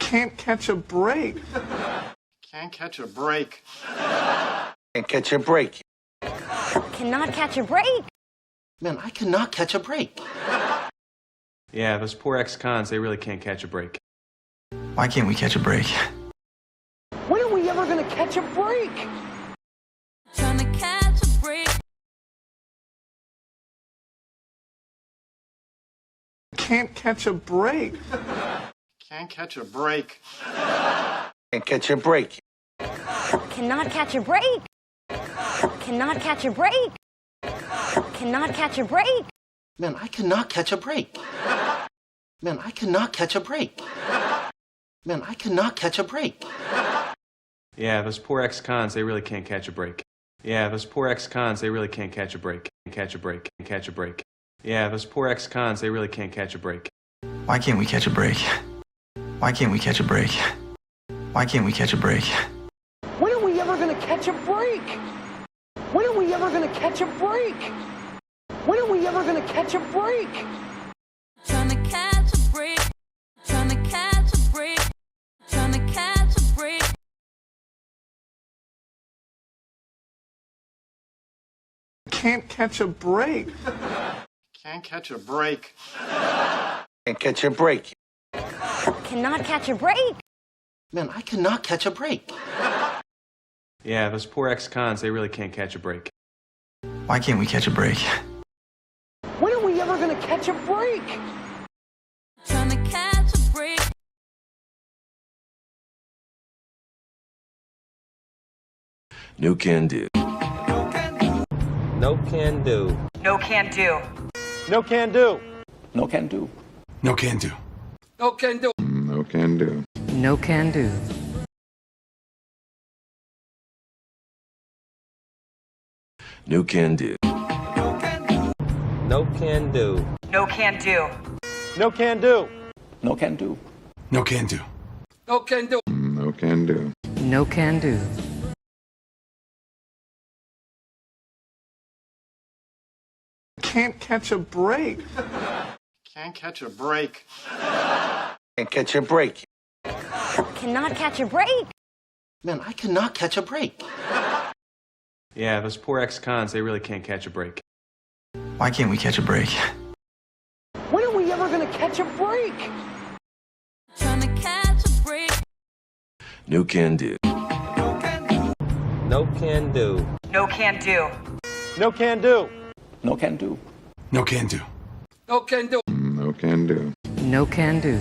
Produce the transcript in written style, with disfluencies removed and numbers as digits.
Can't catch a break. Can't catch a break. Can't catch a break. Cannot catch a break. Man, I cannot catch a break. Yeah, those poor ex-cons, they really can't catch a break. Why can't we catch a break? When are we ever gonna catch a break? Trying to catch a break. Can't catch a break. Can't catch a break. Can't catch a break. Cannot catch a break. Cannot catch a break. Cannot catch a break. Man, I cannot catch a break. Man, I cannot catch a break. Man, I cannot catch a break. Yeah, those poor ex-cons, they really can't catch a break. Yeah, those poor ex-cons, they really can't catch a break. Catch a break. Catch a break. Yeah, those poor ex-cons, they really can't catch a break. Why can't we catch a break? Why can't we catch a break? Why can't we catch a break? When are we ever gonna catch a break? When are we ever gonna catch a break? When are we ever gonna catch a break? Trying to catch a break. Trying to catch a break. Trying to catch a break. Can't catch a break. Can't catch a break. Can't catch a break. Cannot catch a break. Man, I cannot catch a break. Yeah, those poor ex-cons, they really can't catch a break. Why can't we catch a break? When are we ever gonna catch a break? Trying to catch a break. No can do. No can do. No can do. No can do. No can do. No can do. No can do. No can do. No can do. No can do. No can do. No can do. No can do. No can do. No can do. No can do. No can do. No can do. Can't catch a break. Can't catch a break. Can't catch a break. Cannot catch a break. Man, I cannot catch a break. Yeah, those poor ex-cons, they really can't catch a break. Why can't we catch a break? When are we ever gonna catch a break? Trying to catch a break. No can do. No can do. No can do. No can do. No can do. No can do. No can do. No can do. No can do.